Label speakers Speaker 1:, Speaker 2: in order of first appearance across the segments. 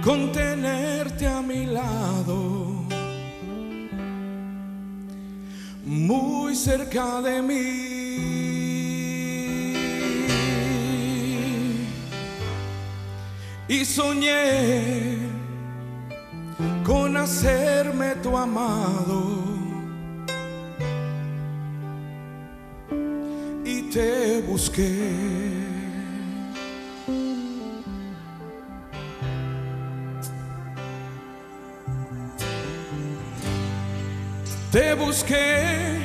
Speaker 1: con tenerte a mi lado, muy cerca de mí. Y soñé con hacerme tu amado, y te busqué. Te busqué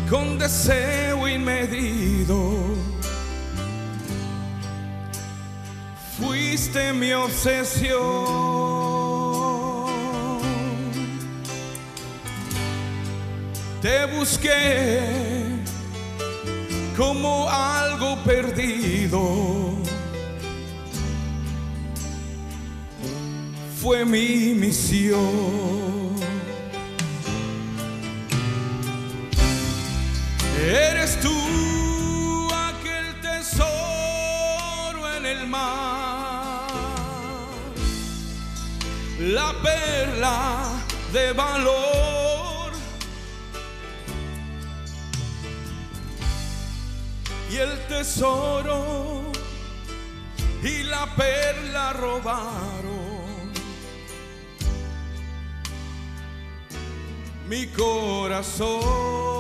Speaker 1: con deseo inmedido, fuiste mi obsesión. Te busqué como algo perdido, fue mi misión. Eres tú aquel tesoro en el mar, la perla de valor, y el tesoro y la perla robaron mi corazón.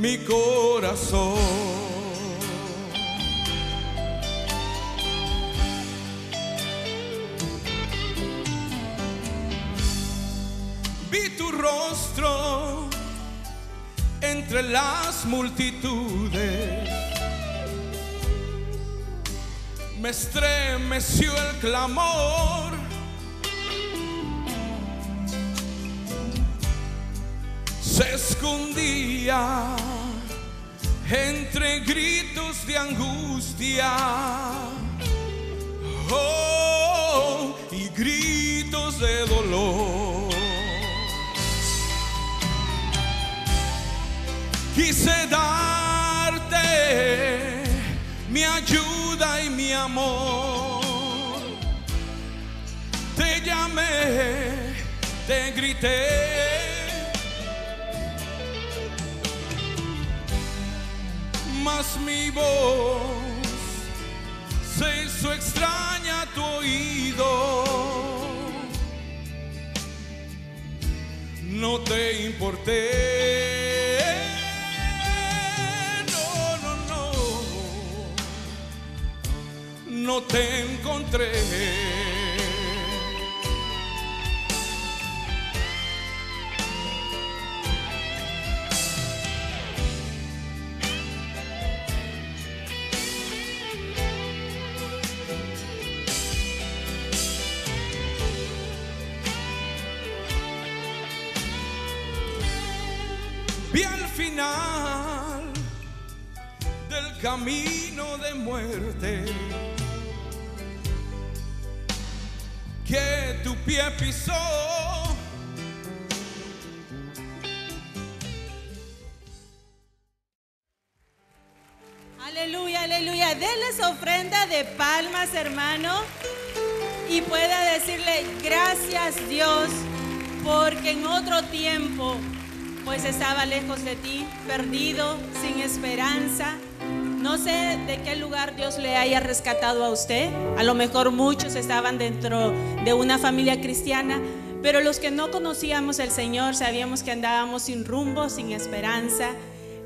Speaker 1: Mi corazón. Vi tu rostro entre las multitudes, me estremeció el clamor, se escondía entre gritos de angustia, oh, y gritos de dolor. Quise darte mi ayuda y mi amor, te llamé, te grité, mas mi voz se hizo extraña a tu oído. No te importé, no te encontré. Vi al final del camino de muerte que tu pie pisó.
Speaker 2: Aleluya, aleluya. Denles ofrenda de palmas, hermano, y pueda decirle gracias, Dios, porque en otro tiempo pues estaba lejos de ti, perdido, sin esperanza. No sé de qué lugar Dios le haya rescatado a usted. A lo mejor muchos estaban dentro de una familia cristiana, pero los que no conocíamos al Señor sabíamos que andábamos sin rumbo, sin esperanza.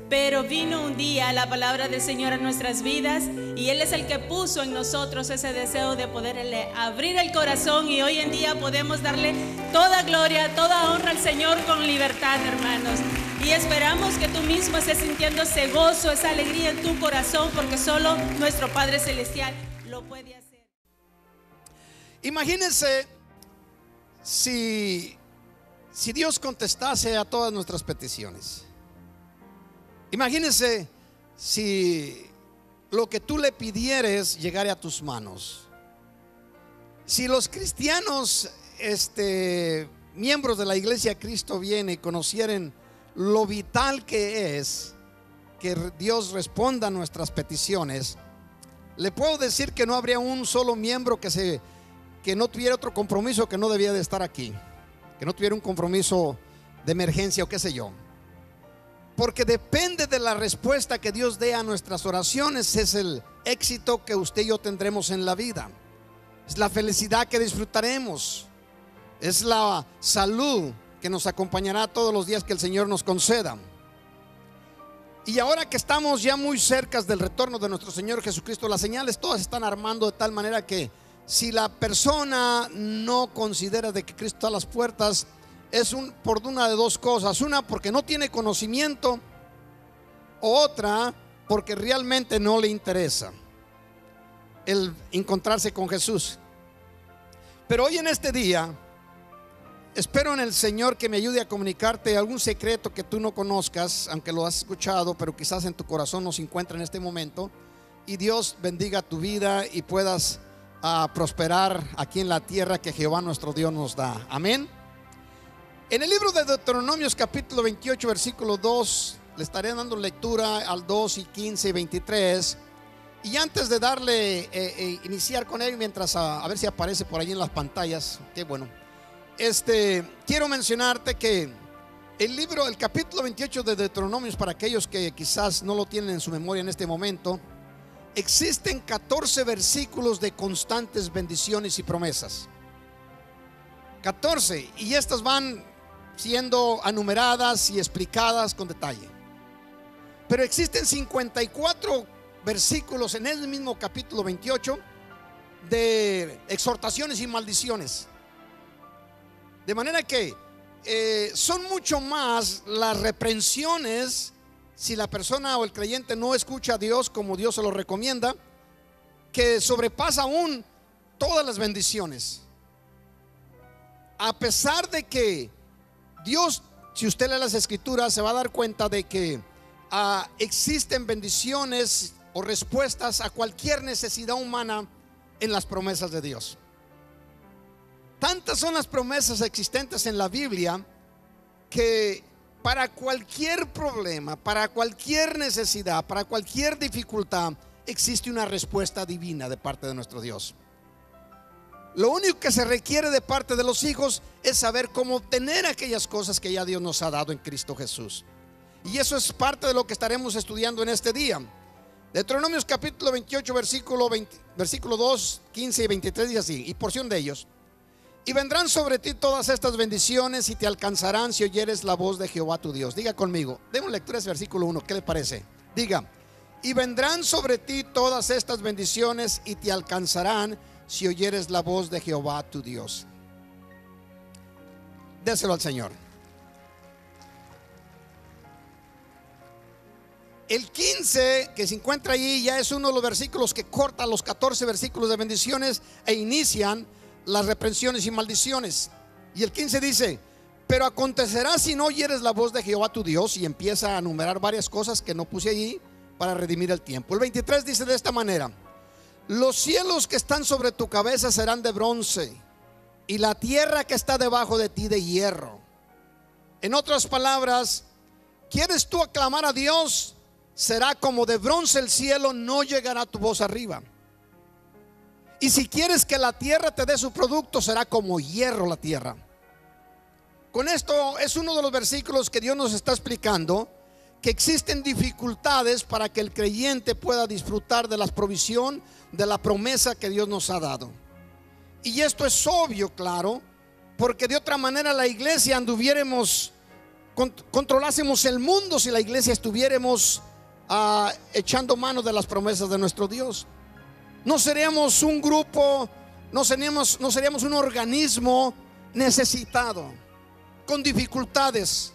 Speaker 2: Pero vino un día la palabra del Señor a nuestras vidas, y Él es el que puso en nosotros ese deseo de poderle abrir el corazón, y hoy en día podemos darle toda gloria, toda honra al Señor con libertad, hermanos. Y esperamos que tú mismo estés sintiendo ese gozo, esa alegría en tu corazón, porque solo nuestro Padre Celestial lo puede hacer.
Speaker 3: Imagínense si Dios contestase a todas nuestras peticiones. Imagínense si lo que tú le pidieres llegara a tus manos. Si los cristianos, miembros de la iglesia Cristo Viene, conocieran lo vital que es que Dios responda a nuestras peticiones, le puedo decir que no habría un solo miembro que no tuviera otro compromiso, que no debía de estar aquí, que no tuviera un compromiso de emergencia o qué sé yo. Porque depende de la respuesta que Dios dé a nuestras oraciones, es el éxito que usted y yo tendremos en la vida, es la felicidad que disfrutaremos, es la salud que nos acompañará todos los días que el Señor nos conceda. Y ahora que estamos ya muy cerca del retorno de nuestro Señor Jesucristo, las señales todas están armando de tal manera que si la persona no considera de que Cristo está a las puertas, es por una de dos cosas: una, porque no tiene conocimiento, o otra, porque realmente no le interesa el encontrarse con Jesús. Pero hoy en este día espero en el Señor que me ayude a comunicarte algún secreto que tú no conozcas, aunque lo has escuchado, pero quizás en tu corazón no se encuentra en este momento, y Dios bendiga tu vida y puedas prosperar aquí en la tierra que Jehová nuestro Dios nos da. Amén. En el libro de Deuteronomios capítulo 28 versículo 2 le estaré dando lectura al 2 y 15 y 23. Y antes de iniciar con él, mientras a ver si aparece por ahí en las pantallas, qué bueno. Quiero mencionarte que el capítulo 28 de Deuteronomios, para aquellos que quizás no lo tienen en su memoria en este momento, existen 14 versículos de constantes bendiciones y promesas. 14, y estas van siendo enumeradas y explicadas con detalle. Pero existen 54 versículos en el mismo capítulo 28 de exhortaciones y maldiciones. De manera que son mucho más las reprensiones si la persona o el creyente no escucha a Dios como Dios se lo recomienda, que sobrepasa aún todas las bendiciones. A pesar de que Dios, si usted lee las escrituras, se va a dar cuenta de que existen bendiciones o respuestas a cualquier necesidad humana en las promesas de Dios. Tantas son las promesas existentes en la Biblia que para cualquier problema, para cualquier necesidad, para cualquier dificultad, existe una respuesta divina de parte de nuestro Dios. Lo único que se requiere de parte de los hijos es saber cómo obtener aquellas cosas que ya Dios nos ha dado en Cristo Jesús. Y eso es parte de lo que estaremos estudiando en este día. Deuteronomios capítulo 28 versículo 2, 15 y 23 dice así, y porción de ellos: y vendrán sobre ti todas estas bendiciones y te alcanzarán si oyeres la voz de Jehová tu Dios. Diga conmigo, demos lectura a ese versículo 1, ¿qué le parece? Diga: y vendrán sobre ti todas estas bendiciones y te alcanzarán si oyeres la voz de Jehová tu Dios. Déselo al Señor. El 15 que se encuentra allí ya es uno de los versículos que corta los 14 versículos de bendiciones e inician las reprensiones y maldiciones. Y el 15 dice: pero acontecerá si no oyeres la voz de Jehová tu Dios, y empieza a enumerar varias cosas que no puse allí para redimir el tiempo. El 23 dice de esta manera: los cielos que están sobre tu cabeza serán de bronce, y la tierra que está debajo de ti de hierro. En otras palabras, ¿quieres tú aclamar a Dios? Será como de bronce el cielo, no llegará tu voz arriba. Y si quieres que la tierra te dé su producto, será como hierro la tierra. Con esto es uno de los versículos que Dios nos está explicando que existen dificultades para que el creyente pueda disfrutar de la provisión, de la promesa que Dios nos ha dado. Y esto es obvio, claro, porque de otra manera la iglesia controlásemos el mundo si la iglesia estuviéramos echando mano de las promesas de nuestro Dios. No seríamos un grupo, no seríamos un organismo necesitado, con dificultades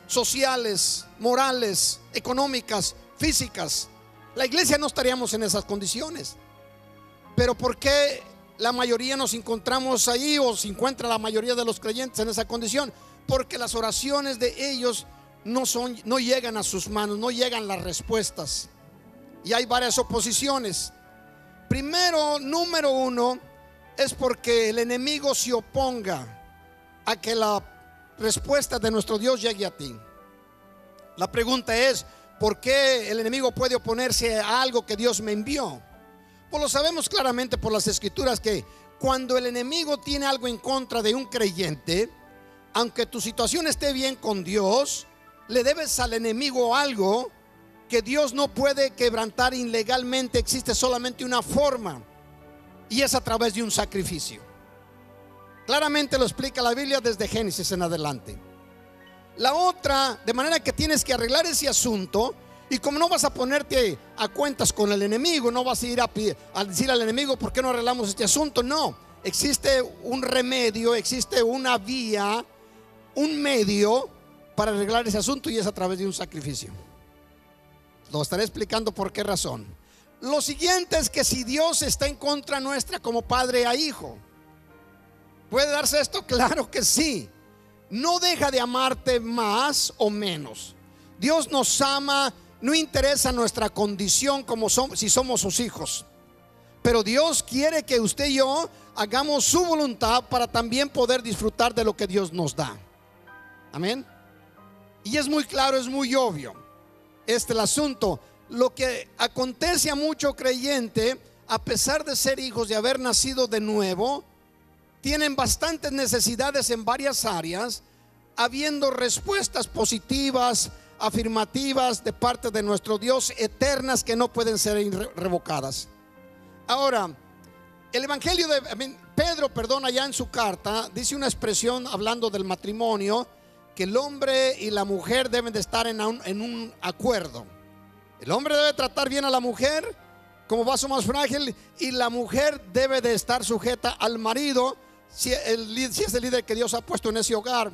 Speaker 3: sociales, morales, económicas, físicas. La iglesia no estaríamos en esas condiciones. Pero ¿por qué la mayoría nos encontramos ahí, o se encuentra la mayoría de los creyentes en esa condición? Porque las oraciones de ellos no llegan a sus manos, no llegan las respuestas. Y hay varias oposiciones. Primero, número uno, es porque el enemigo se oponga a que la respuesta de nuestro Dios llegue a ti. La pregunta es, ¿por qué el enemigo puede oponerse a algo que Dios me envió? Pues lo sabemos claramente por las escrituras que cuando el enemigo tiene algo en contra de un creyente, aunque tu situación esté bien con Dios, le debes al enemigo algo que Dios no puede quebrantar ilegalmente. Existe solamente una forma, y es a través de un sacrificio. Claramente lo explica la Biblia desde Génesis en adelante. La otra, de manera que tienes que arreglar ese asunto. Y como no vas a ponerte a cuentas con el enemigo, no vas a ir a decir al enemigo, ¿por qué no arreglamos este asunto? No, existe un remedio, existe una vía, un medio para arreglar ese asunto, y es a través de un sacrificio. Lo estaré explicando por qué razón. Lo siguiente es que si Dios está en contra nuestra como padre a hijo, ¿puede darse esto? Claro que sí. No deja de amarte más o menos. Dios nos ama. No interesa nuestra condición como si somos sus hijos, pero Dios quiere que usted y yo hagamos su voluntad para también poder disfrutar de lo que Dios nos da. Amén. Y es muy claro, es muy obvio el asunto. Lo que acontece a mucho creyente, a pesar de ser hijos, de haber nacido de nuevo, tienen bastantes necesidades en varias áreas, habiendo respuestas positivas, afirmativas de parte de nuestro Dios, eternas, que no pueden ser revocadas. Ahora, el evangelio de Pedro, allá en su carta, dice una expresión hablando del matrimonio, que el hombre y la mujer deben de estar en un acuerdo. El hombre debe tratar bien a la mujer como vaso más frágil, y la mujer debe de estar sujeta al marido si es el líder que Dios ha puesto en ese hogar.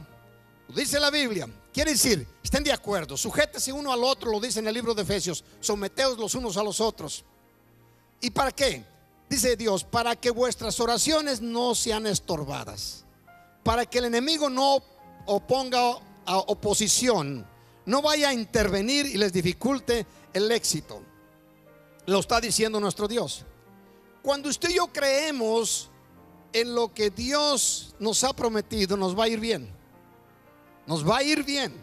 Speaker 3: Dice la Biblia, quiere decir, estén de acuerdo, sujétese uno al otro, lo dice en el libro de Efesios, someteos los unos a los otros. ¿Y para qué? Dice Dios, para que vuestras oraciones no sean estorbadas, para que el enemigo no oponga a oposición, no vaya a intervenir y les dificulte el éxito. Lo está diciendo nuestro Dios. Cuando usted y yo creemos en lo que Dios nos ha prometido, nos va a ir bien. Nos va a ir bien.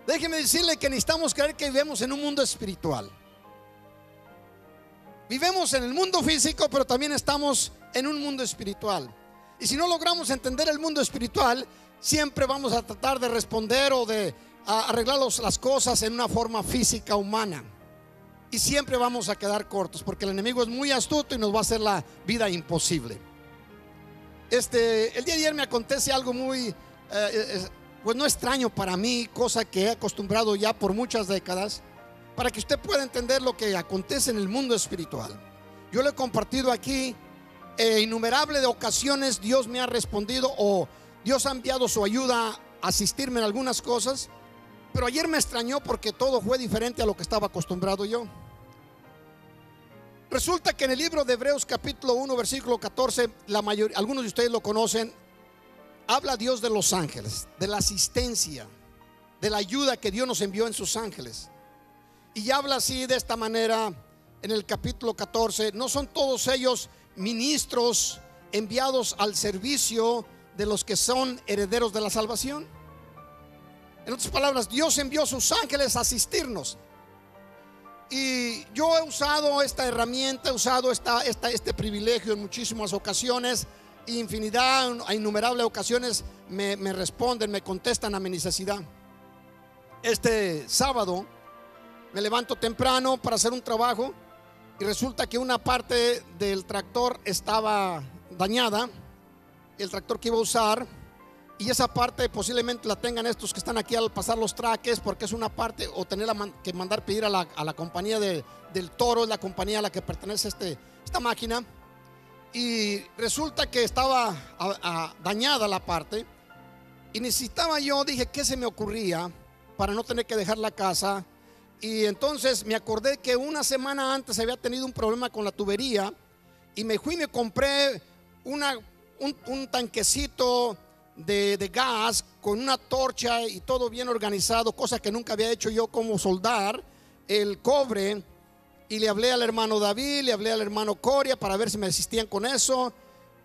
Speaker 3: Déjeme decirle que necesitamos creer que vivimos en un mundo espiritual. Vivimos en el mundo físico, pero también estamos en un mundo espiritual. Y si no logramos entender el mundo espiritual, siempre vamos a tratar de responder o de arreglar las cosas en una forma física, humana. Y siempre vamos a quedar cortos, porque el enemigo es muy astuto y nos va a hacer la vida imposible. El día de ayer me acontece algo muy pues no extraño para mí, cosa que he acostumbrado ya por muchas décadas, para que usted pueda entender lo que acontece en el mundo espiritual. Yo le he compartido aquí innumerables de ocasiones. Dios me ha respondido, o Dios ha enviado su ayuda a asistirme en algunas cosas, pero ayer me extrañó porque todo fue diferente a lo que estaba acostumbrado yo. Resulta que en el libro de Hebreos capítulo 1 versículo 14, algunos de ustedes lo conocen, habla Dios de los ángeles, de la asistencia, de la ayuda que Dios nos envió en sus ángeles. Y habla así, de esta manera, en el capítulo 14: ¿no son todos ellos ministros enviados al servicio de los que son herederos de la salvación? En otras palabras, Dios envió sus ángeles a asistirnos. Y yo he usado esta herramienta, he usado este privilegio en muchísimas ocasiones. Infinidad, a innumerables ocasiones me responden, me contestan a mi necesidad. Este sábado me levanto temprano para hacer un trabajo, y resulta que una parte del tractor estaba dañada, el tractor que iba a usar, y esa parte posiblemente la tengan estos que están aquí al pasar los traques, porque es una parte, o tener que mandar pedir a la compañía del Toro, es la compañía a la que pertenece esta máquina. Y resulta que estaba dañada la parte, y necesitaba yo, dije, ¿qué se me ocurría para no tener que dejar la casa? Y entonces me acordé que una semana antes había tenido un problema con la tubería, y me fui y me compré un tanquecito de gas con una torcha y todo bien organizado, cosa que nunca había hecho yo, como soldar el cobre. Y le hablé al hermano David, le hablé al hermano Coria para ver si me asistían con eso.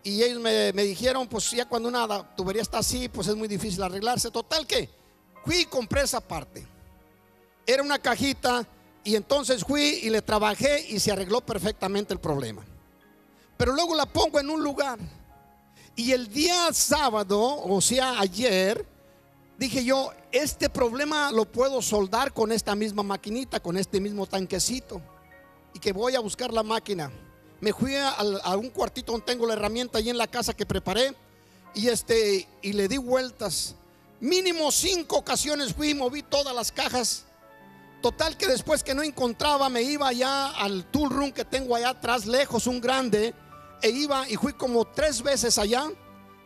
Speaker 3: Y ellos me dijeron, pues ya cuando una tubería está así, pues es muy difícil arreglarse. Total que fui y compré esa parte. era una cajita, y entonces fui y le trabajé y se arregló perfectamente el problema. Pero luego la pongo en un lugar, y el día sábado, o sea ayer, dije yo, este problema lo puedo soldar con esta misma maquinita, con este mismo tanquecito, y que voy a buscar la máquina. Me fui a un cuartito donde tengo la herramienta ahí en la casa que preparé, y le di vueltas. Mínimo 5 ocasiones fui y moví todas las cajas. Total que después que no encontraba, me iba allá al tool room que tengo allá atrás, lejos, un grande, e iba y fui como 3 veces allá.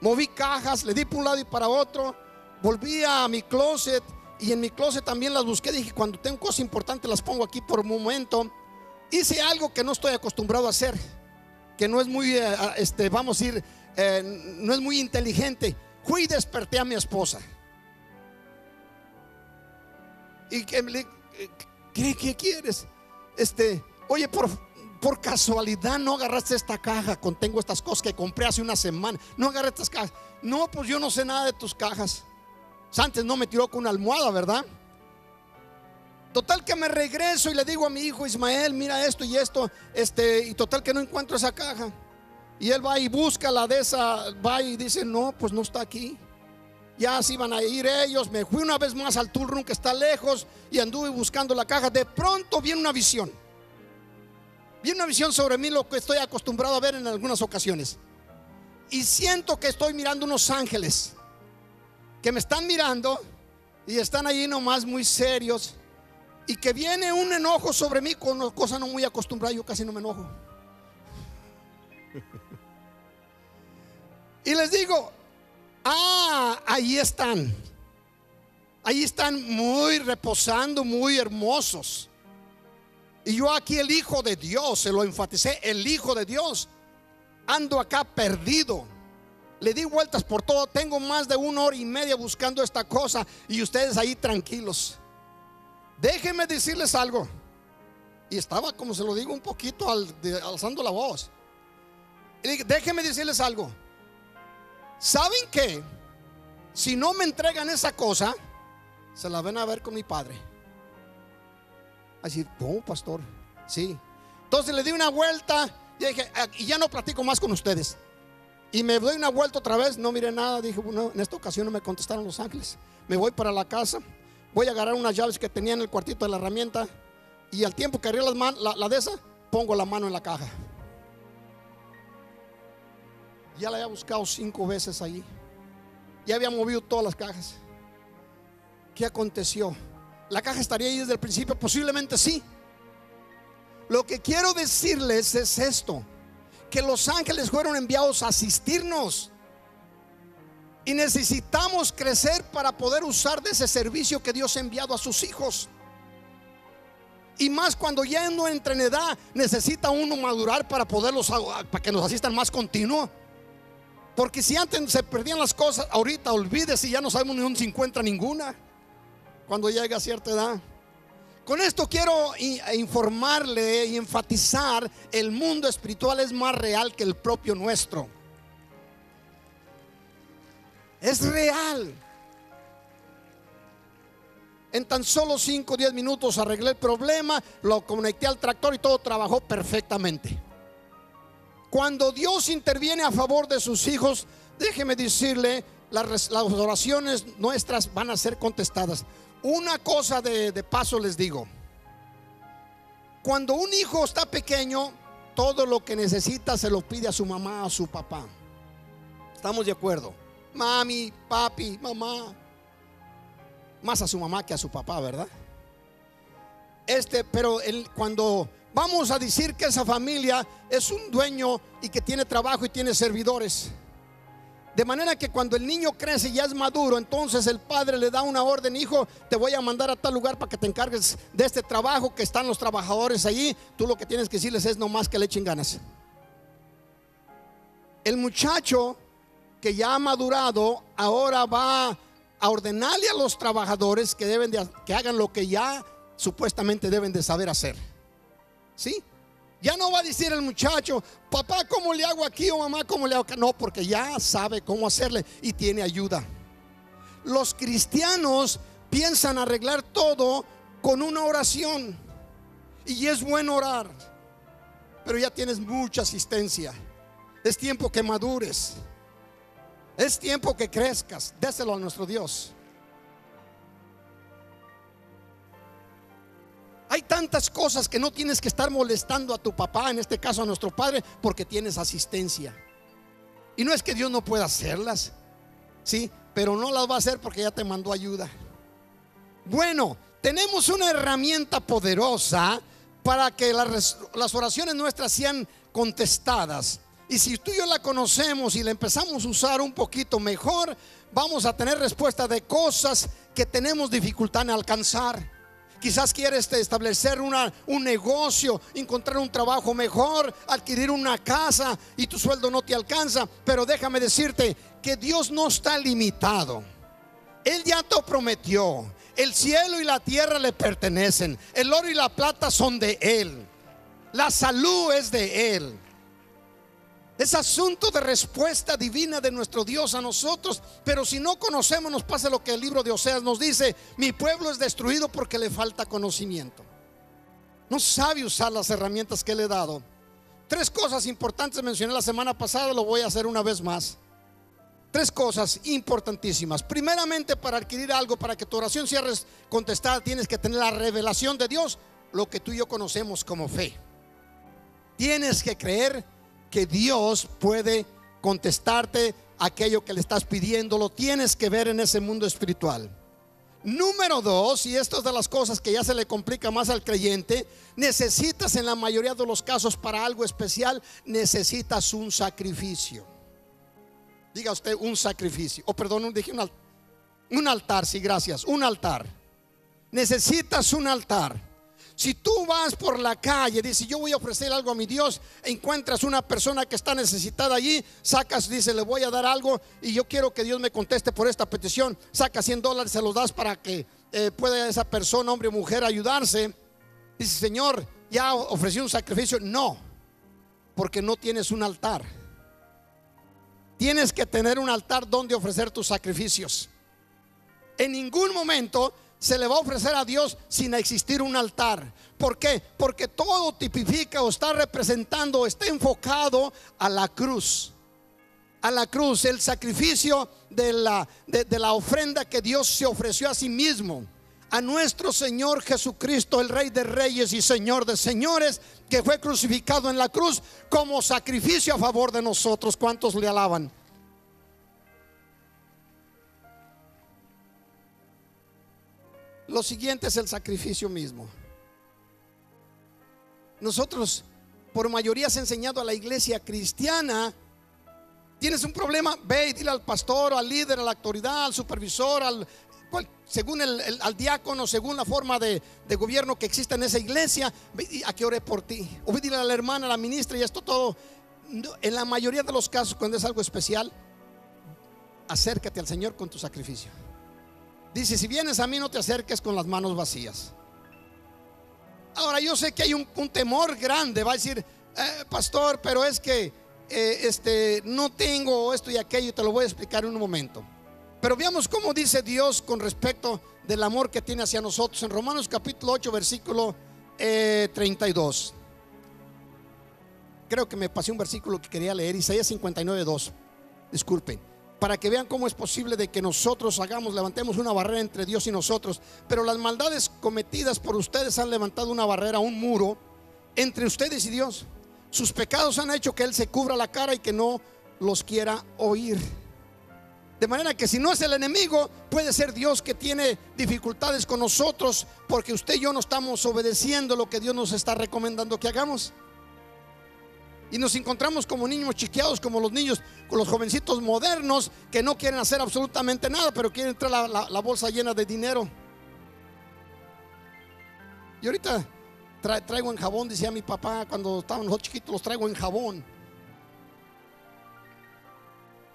Speaker 3: Moví cajas, le di por un lado y para otro. Volví a mi closet, y en mi closet también las busqué. Dije, cuando tengo cosas importantes las pongo aquí por un momento. Hice algo que no estoy acostumbrado a hacer, que no es muy, vamos a ir, no es muy inteligente. Fui y desperté a mi esposa. Y ¿qué quieres? Oye, por casualidad no agarraste esta caja. Contengo estas cosas que compré hace una semana. No agarré estas cajas. No, pues yo no sé nada de tus cajas. Antes no me tiró con una almohada, ¿verdad? Total que me regreso y le digo a mi hijo Ismael, mira esto y esto, y total que no encuentro esa caja. Y él va y busca la de esa, va y dice, no, pues no está aquí. Ya se iban a ir ellos. Me fui una vez más al tool room que está lejos y anduve buscando la caja. De pronto viene una visión. Viene una visión sobre mí, lo que estoy acostumbrado a ver en algunas ocasiones. Y siento que estoy mirando unos ángeles que me están mirando y están allí nomás muy serios. Y que viene un enojo sobre mí con una cosa no muy acostumbrada. Yo casi no me enojo. Y les digo, ahí están. Ahí están muy reposando, muy hermosos. Y yo aquí, el Hijo de Dios, se lo enfaticé, el Hijo de Dios, ando acá perdido. Le di vueltas por todo. Tengo más de 1 hora y media buscando esta cosa, y ustedes ahí tranquilos. Déjenme decirles algo. Y estaba, como se lo digo, un poquito alzando la voz. Déjenme decirles algo. ¿Saben qué? Si no me entregan esa cosa, se la van a ver con mi padre. Así, no, pastor. Sí. Entonces le di una vuelta y dije, y ya no platico más con ustedes. Y me doy una vuelta otra vez, no miré nada. Dije, bueno, en esta ocasión no me contestaron los ángeles. Me voy para la casa. Voy a agarrar unas llaves que tenía en el cuartito de la herramienta, y al tiempo que abrí la de esa, pongo la mano en la caja. Ya la había buscado 5 veces allí. Ya había movido todas las cajas. ¿Qué aconteció? ¿La caja estaría ahí desde el principio? Posiblemente sí. Lo que quiero decirles es esto: que los ángeles fueron enviados a asistirnos. Y necesitamos crecer para poder usar de ese servicio que Dios ha enviado a sus hijos. Y más cuando ya no entran en edad, necesita uno madurar para que nos asistan más continuo. Porque si antes se perdían las cosas, ahorita olvídese, ya no sabemos ni dónde se encuentra ninguna cuando llega a cierta edad. Con esto quiero informarle y enfatizar: el mundo espiritual es más real que el propio nuestro. Es real. En tan solo 5 o 10 minutos arreglé el problema, lo conecté al tractor y todo trabajó perfectamente. Cuando Dios interviene a favor de sus hijos, déjeme decirle, las oraciones nuestras van a ser contestadas. Una cosa de paso les digo: cuando un hijo está pequeño, todo lo que necesita se lo pide a su mamá, a su papá. ¿Estamos de acuerdo? Mami, papi, mamá. Más a su mamá que a su papá, ¿verdad? Pero cuando vamos a decir que esa familia es un dueño y que tiene trabajo y tiene servidores, de manera que cuando el niño crece y ya es maduro, entonces el padre le da una orden: hijo, te voy a mandar a tal lugar para que te encargues de este trabajo, que están los trabajadores allí. Tú lo que tienes que decirles es nomás que le echen ganas. El muchacho que ya ha madurado ahora va a ordenarle a los trabajadores que hagan lo que ya supuestamente deben de saber hacer. ¿Sí? Ya no va a decir el muchacho: papá, ¿cómo le hago aquí? O mamá, ¿cómo le hago acá? No, porque ya sabe cómo hacerle y tiene ayuda. Los cristianos piensan arreglar todo con una oración. Y es bueno orar, pero ya tienes mucha asistencia. Es tiempo que madures. Es tiempo que crezcas. Déselo a nuestro Dios. Hay tantas cosas que no tienes que estar molestando a tu papá, en este caso a nuestro padre, porque tienes asistencia. Y no es que Dios no pueda hacerlas, sí, pero no las va a hacer porque ya te mandó ayuda. Bueno, tenemos una herramienta poderosa para que las oraciones nuestras sean contestadas. Y si tú y yo la conocemos y la empezamos a usar un poquito mejor, vamos a tener respuesta de cosas que tenemos dificultad en alcanzar. Quizás quieres establecer un negocio, encontrar un trabajo mejor, adquirir una casa y tu sueldo no te alcanza. Pero déjame decirte que Dios no está limitado. Él ya te prometió. El cielo y la tierra le pertenecen. El oro y la plata son de Él. La salud es de Él. Es asunto de respuesta divina de nuestro Dios a nosotros. Pero si no conocemos, nos pasa lo que el libro de Oseas nos dice: mi pueblo es destruido porque le falta conocimiento. No sabe usar las herramientas que le he dado. 3 cosas importantes mencioné la semana pasada, lo voy a hacer una vez más. 3 cosas importantísimas. Primeramente, para adquirir algo, para que tu oración sea contestada, tienes que tener la revelación de Dios, lo que tú y yo conocemos como fe. Tienes que creer que Dios puede contestarte aquello que le estás pidiendo. Lo tienes que ver en ese mundo espiritual. Número 2, y esto es de las cosas que ya se le complica más al creyente: necesitas, en la mayoría de los casos, para algo especial, necesitas un sacrificio. Diga usted un sacrificio. Dije un altar, sí, gracias. Un altar. Necesitas un altar. Si tú vas por la calle, dices: yo voy a ofrecer algo a mi Dios, encuentras una persona que está necesitada allí, sacas, dice: le voy a dar algo y yo quiero que Dios me conteste por esta petición. Sacas $100, se los das para que pueda esa persona, hombre o mujer, ayudarse. Dice: Señor, ya ofrecí un sacrificio. No, porque no tienes un altar. Tienes que tener un altar donde ofrecer tus sacrificios. En ningún momento se le va a ofrecer a Dios sin existir un altar. ¿Por qué? Porque todo tipifica o está representando o está enfocado a la cruz. A la cruz, el sacrificio de la ofrenda que Dios se ofreció a sí mismo. A nuestro Señor Jesucristo, el Rey de Reyes y Señor de Señores, que fue crucificado en la cruz como sacrificio a favor de nosotros. ¿Cuántos le alaban? Lo siguiente es el sacrificio mismo. Nosotros, por mayoría, se ha enseñado a la iglesia cristiana: tienes un problema, ve y dile al pastor, al líder, a la autoridad, al supervisor, según al diácono, según la forma de gobierno que existe en esa iglesia, a que ore por ti. O ve, dile a la hermana, a la ministra, y esto todo. En la mayoría de los casos, cuando es algo especial, acércate al Señor con tu sacrificio. Dice: si vienes a mí, no te acerques con las manos vacías. Ahora, yo sé que hay un temor grande. Va a decir: pastor, pero es que no tengo esto y aquello. Te lo voy a explicar en un momento. Pero veamos cómo dice Dios con respecto del amor que tiene hacia nosotros. En Romanos capítulo 8, versículo 32. Creo que me pasé un versículo que quería leer. Isaías 59:2. Disculpen. Para que vean cómo es posible de que nosotros levantemos una barrera entre Dios y nosotros. Pero las maldades cometidas por ustedes han levantado una barrera, un muro entre ustedes y Dios. Sus pecados han hecho que Él se cubra la cara y que no los quiera oír. De manera que si no es el enemigo, puede ser Dios que tiene dificultades con nosotros, porque usted y yo no estamos obedeciendo lo que Dios nos está recomendando que hagamos. Y nos encontramos como niños chiqueados, como los niños, con los jovencitos modernos que no quieren hacer absolutamente nada, pero quieren traer la bolsa llena de dinero. Y ahorita traigo en jabón, decía mi papá cuando estaban los chiquitos: los traigo en jabón.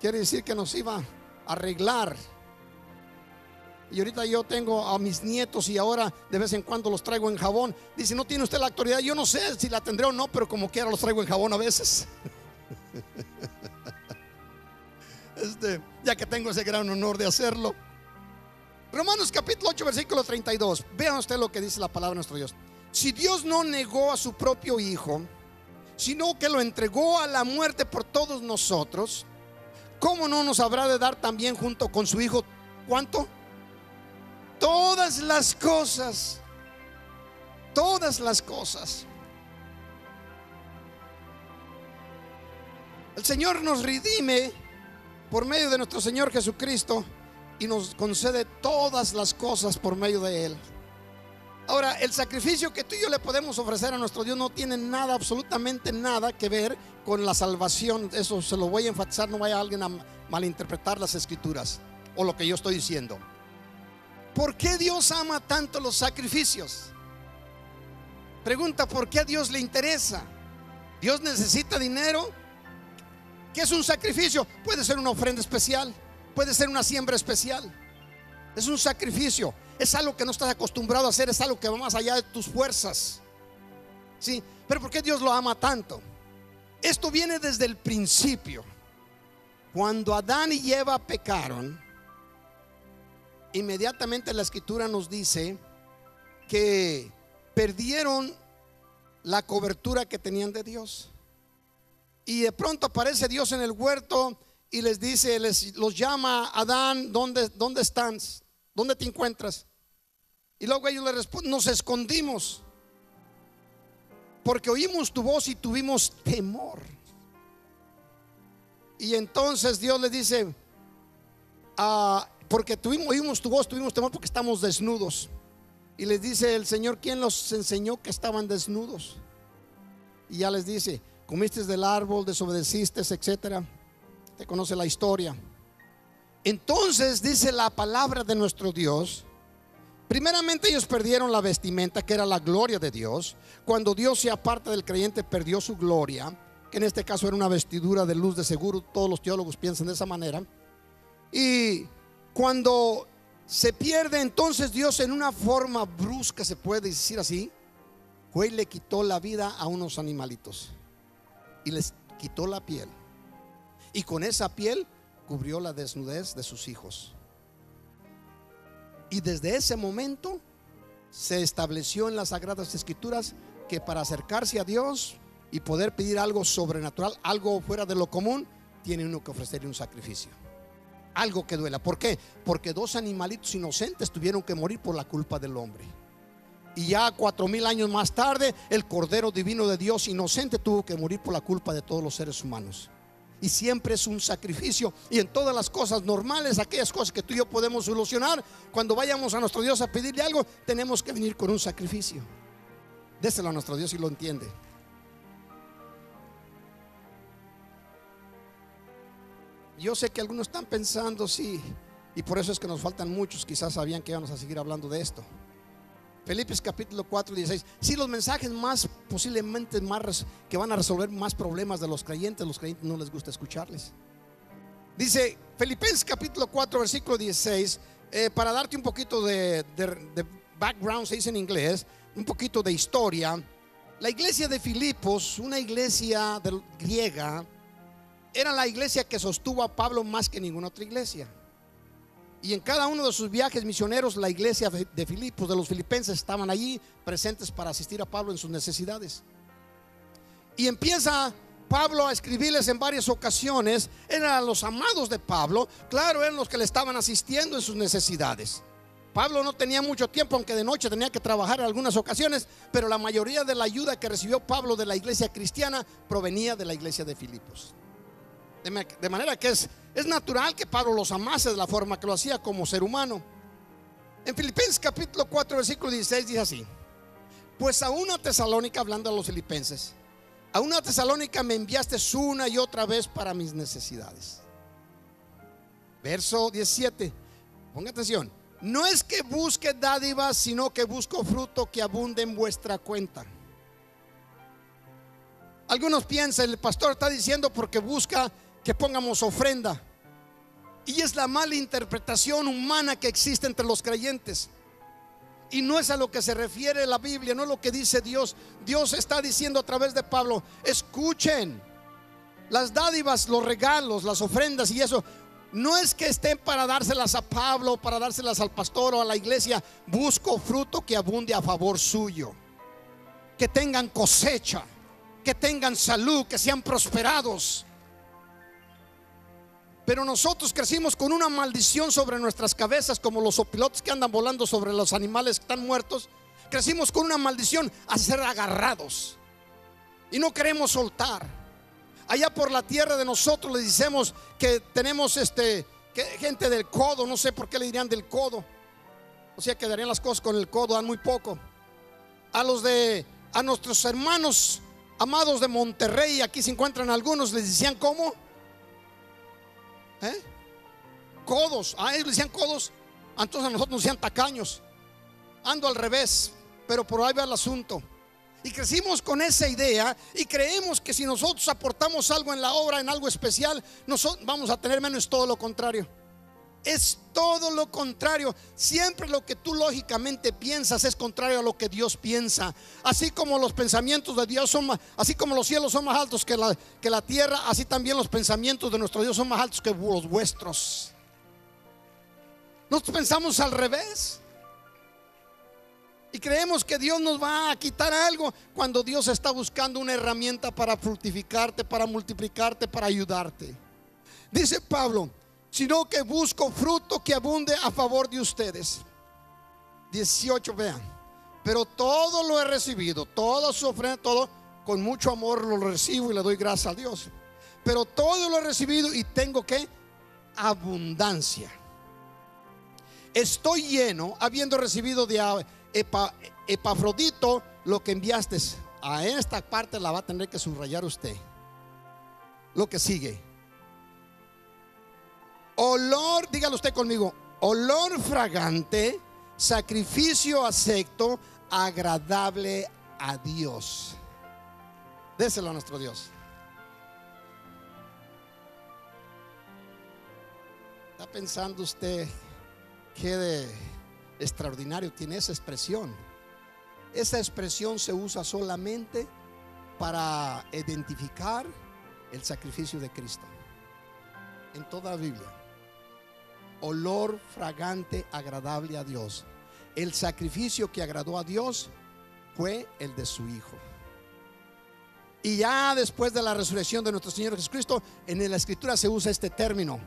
Speaker 3: Quiere decir que nos iba a arreglar. Y ahorita yo tengo a mis nietos y ahora de vez en cuando los traigo en jabón. Dice: ¿no tiene usted la autoridad? Yo no sé si la tendré o no, pero como quiera los traigo en jabón a veces. Ya que tengo ese gran honor de hacerlo. Romanos capítulo 8 versículo 32. Vean usted lo que dice la palabra de nuestro Dios. Si Dios no negó a su propio Hijo, sino que lo entregó a la muerte por todos nosotros, ¿cómo no nos habrá de dar también junto con su Hijo? ¿Cuánto? Todas las cosas. Todas las cosas. El Señor nos redime por medio de nuestro Señor Jesucristo y nos concede todas las cosas por medio de Él. Ahora, el sacrificio que tú y yo le podemos ofrecer a nuestro Dios no tiene nada, absolutamente nada que ver con la salvación. Eso se lo voy a enfatizar, no vaya alguien a malinterpretar las escrituras o lo que yo estoy diciendo. ¿Por qué Dios ama tanto los sacrificios? Pregunta, ¿por qué a Dios le interesa? ¿Dios necesita dinero? ¿Qué es un sacrificio? Puede ser una ofrenda especial, puede ser una siembra especial. Es un sacrificio, es algo que no estás acostumbrado a hacer, es algo que va más allá de tus fuerzas. ¿Sí? Pero ¿por qué Dios lo ama tanto? Esto viene desde el principio. Cuando Adán y Eva pecaron, inmediatamente la escritura nos dice que perdieron la cobertura que tenían de Dios. Y de pronto aparece Dios en el huerto y les dice, los llama: Adán, ¿dónde estás? ¿Dónde te encuentras? Y luego ellos le responden: nos escondimos porque oímos tu voz y tuvimos temor. Y entonces Dios les dice: porque oímos tu voz, tuvimos temor porque estamos desnudos. Y les dice el Señor: ¿quién los enseñó que estaban desnudos? Y ya les dice: comiste del árbol, desobedeciste, etcétera. Te conoce la historia. Entonces dice la palabra de nuestro Dios, primeramente ellos perdieron la vestimenta, que era la gloria de Dios. Cuando Dios se aparta del creyente, perdió su gloria, que en este caso era una vestidura de luz. De seguro todos los teólogos piensan de esa manera. Y cuando se pierde, entonces Dios, en una forma brusca, se puede decir así, fue y le quitó la vida a unos animalitos y les quitó la piel, y con esa piel cubrió la desnudez de sus hijos. Y desde ese momento se estableció en las Sagradas Escrituras que para acercarse a Dios y poder pedir algo sobrenatural, algo fuera de lo común, tiene uno que ofrecerle un sacrificio, algo que duela. ¿Por qué? Porque dos animalitos inocentes tuvieron que morir por la culpa del hombre. Y ya 4000 años más tarde, el Cordero Divino de Dios inocente tuvo que morir por la culpa de todos los seres humanos. Y siempre es un sacrificio. Y en todas las cosas normales, aquellas cosas que tú y yo podemos solucionar, cuando vayamos a nuestro Dios a pedirle algo, tenemos que venir con un sacrificio. Déselo a nuestro Dios si lo entiende. Yo sé que algunos están pensando, sí, y por eso es que nos faltan muchos. Quizás sabían que íbamos a seguir hablando de esto. Filipenses capítulo 4, 16. Si los mensajes más posiblemente más que van a resolver más problemas de los creyentes no les gusta escucharles. Dice Filipenses capítulo 4 versículo 16, para darte un poquito de background, se dice en inglés, un poquito de historia. La iglesia de Filipos, una iglesia griega, era la iglesia que sostuvo a Pablo más que ninguna otra iglesia. Y en cada uno de sus viajes misioneros, la iglesia de Filipos, de los filipenses, estaban allí presentes para asistir a Pablo en sus necesidades. Y empieza Pablo a escribirles en varias ocasiones. Eran los amados de Pablo, claro, eran los que le estaban asistiendo en sus necesidades. Pablo no tenía mucho tiempo, aunque de noche tenía que trabajar en algunas ocasiones, pero la mayoría de la ayuda que recibió Pablo de la iglesia cristiana provenía de la iglesia de Filipos. De manera que es natural que Pablo los amase de la forma que lo hacía como ser humano. En Filipenses capítulo 4 versículo 16 dice así: pues a una Tesalónica, hablando a los filipenses, a una Tesalónica me enviaste una y otra vez para mis necesidades. Verso 17, ponga atención: no es que busque dádivas, sino que busco fruto que abunde en vuestra cuenta. Algunos piensan, el pastor está diciendo porque busca que pongamos ofrenda. Y es la mala interpretación humana que existe entre los creyentes. Y no es a lo que se refiere la Biblia, no es lo que dice Dios. Dios está diciendo a través de Pablo: escuchen, las dádivas, los regalos, las ofrendas y eso, No es que estén para dárselas a Pablo, para dárselas al pastor o a la iglesia. Busco fruto que abunde a favor suyo, que tengan cosecha, que tengan salud, que sean prosperados. Pero nosotros crecimos con una maldición sobre nuestras cabezas, como los opilotes que andan volando sobre los animales que están muertos. Crecimos con una maldición a ser agarrados y no queremos soltar. Allá por la tierra de nosotros les decimos que tenemos que gente del codo. No sé por qué le dirían del codo. O sea, quedarían las cosas con el codo, dan muy poco. A nuestros hermanos amados de Monterrey, aquí se encuentran algunos, les decían ¿cómo? Codos. A ellos les decían codos. Entonces a nosotros nos decían tacaños. Ando al revés, pero por ahí va el asunto. Y crecimos con esa idea y creemos que si nosotros aportamos algo en la obra, en algo especial, nosotros vamos a tener menos. Es todo lo contrario. Es todo lo contrario. Siempre lo que tú lógicamente piensas es contrario a lo que Dios piensa. Así como los pensamientos de Dios son más, así como los cielos son más altos que la tierra, así también los pensamientos de nuestro Dios son más altos que los vuestros. Nosotros pensamos al revés y creemos que Dios nos va a quitar algo, cuando Dios está buscando una herramienta para fructificarte, para multiplicarte, para ayudarte. Dice Pablo: sino que busco fruto que abunde a favor de ustedes. 18, vean. Pero todo lo he recibido, toda su ofrenda, todo con mucho amor lo recibo y le doy gracias a Dios. Pero todo lo he recibido y tengo que abundancia. Estoy lleno, habiendo recibido de Epafrodito lo que enviaste. A esta parte la va a tener que subrayar usted. Lo que sigue: olor, dígalo usted conmigo, olor fragante, sacrificio acepto, agradable a Dios. Déselo a nuestro Dios. ¿Está pensando usted qué de extraordinario tiene esa expresión? Esa expresión se usa solamente para identificar el sacrificio de Cristo en toda la Biblia. Olor fragante, agradable a Dios. El sacrificio que agradó a Dios fue el de su Hijo. Y ya después de la resurrección de nuestro Señor Jesucristo, en la Escritura se usa este término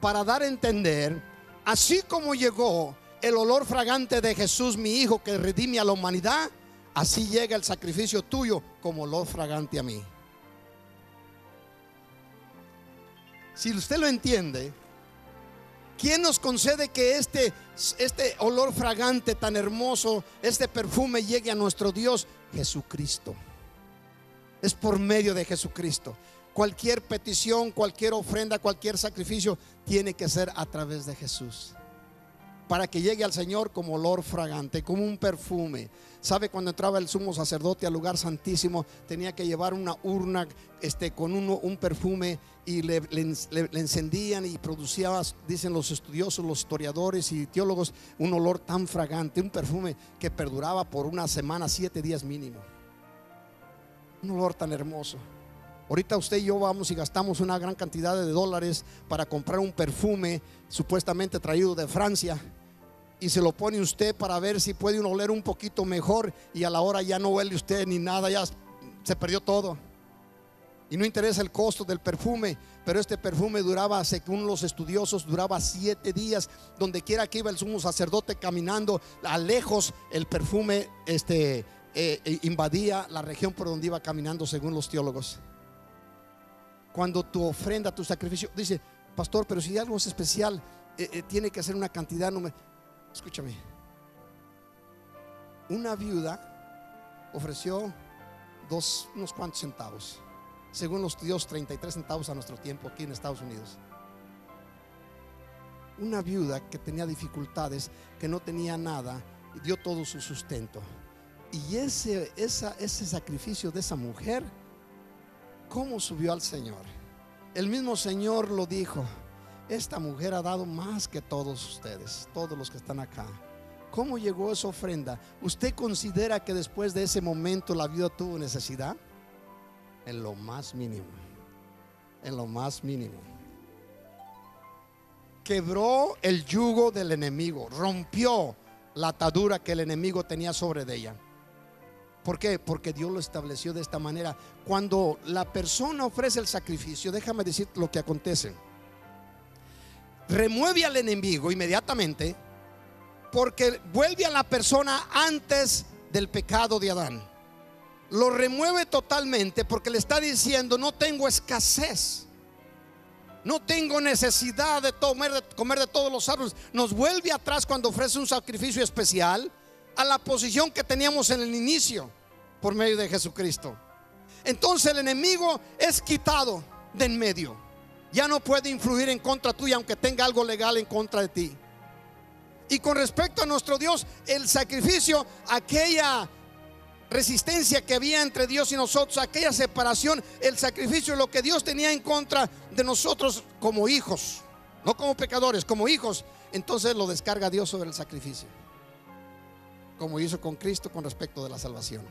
Speaker 3: para dar a entender: así como llegó el olor fragante de Jesús, mi Hijo, que redime a la humanidad, así llega el sacrificio tuyo como olor fragante a mí. Si usted lo entiende, ¿quién nos concede que este olor fragante tan hermoso, este perfume, llegue a nuestro Dios? Jesucristo. Es por medio de Jesucristo. Cualquier petición, cualquier ofrenda, cualquier sacrificio tiene que ser a través de Jesús, para que llegue al Señor como olor fragante, como un perfume. ¿Sabe? Cuando entraba el sumo sacerdote al lugar santísimo, tenía que llevar una urna con un perfume, y le encendían y producía, dicen los estudiosos, los historiadores y teólogos, un olor tan fragante, un perfume que perduraba por una semana, 7 días mínimo. Un olor tan hermoso. Ahorita usted y yo vamos y gastamos una gran cantidad de dólares para comprar un perfume supuestamente traído de Francia, y se lo pone usted para ver si puede uno oler un poquito mejor, y a la hora ya no huele usted ni nada, ya se perdió todo. Y no interesa el costo del perfume, pero este perfume duraba, según los estudiosos, duraba 7 días. Donde quiera que iba el sumo sacerdote caminando, a lejos el perfume invadía la región por donde iba caminando, según los teólogos. Cuando tu ofrenda, tu sacrificio, dice: pastor, pero si algo es especial, tiene que ser una cantidad. Escúchame. Una viuda ofreció unos cuantos centavos, según los estudios 33 centavos a nuestro tiempo aquí en Estados Unidos. Una viuda que tenía dificultades, que no tenía nada, y dio todo su sustento. Y ese sacrificio de esa mujer, ¿cómo subió al Señor? El mismo Señor lo dijo: esta mujer ha dado más que todos ustedes, todos los que están acá. ¿Cómo llegó esa ofrenda? ¿Usted considera que después de ese momento la viuda tuvo necesidad? En lo más mínimo. En lo más mínimo. quebró el yugo del enemigo, rompió la atadura que el enemigo tenía sobre de ella. ¿Por qué? Porque Dios lo estableció de esta manera. Cuando la persona ofrece el sacrificio, déjame decir lo que acontece. Remueve al enemigo inmediatamente, porque vuelve a la persona antes del pecado de Adán. Lo remueve totalmente porque le está diciendo: no tengo escasez, no tengo necesidad de comer de todos los árboles. Nos vuelve atrás cuando ofrece un sacrificio especial a la posición que teníamos en el inicio por medio de Jesucristo. Entonces el enemigo es quitado de en medio. Ya no puede influir en contra tuya, aunque tenga algo legal en contra de ti. Y con respecto a nuestro Dios, el sacrificio, aquella resistencia que había entre Dios y nosotros, aquella separación, el sacrificio, lo que Dios tenía en contra de nosotros como hijos, no como pecadores, como hijos, entonces lo descarga Dios sobre el sacrificio, como hizo con Cristo con respecto de la salvación.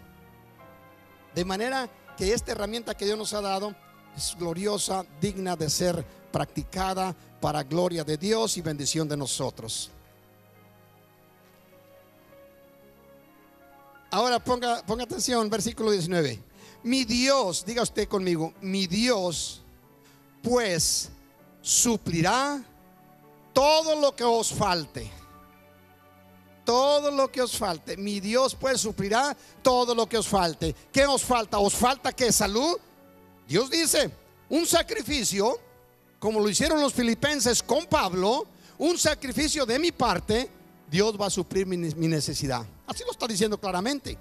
Speaker 3: De manera que esta herramienta que Dios nos ha dado es gloriosa, digna de ser practicada para gloria de Dios y bendición de nosotros. Ahora ponga atención, versículo 19. Mi Dios, diga usted conmigo, mi Dios pues suplirá todo lo que os falte. Todo lo que os falte. Mi Dios pues suplirá todo lo que os falte. ¿Qué os falta? ¿Os falta qué? ¿Salud? Dios dice, un sacrificio, como lo hicieron los filipenses con Pablo, un sacrificio de mi parte, Dios va a suplir mi necesidad. Así lo está diciendo claramente.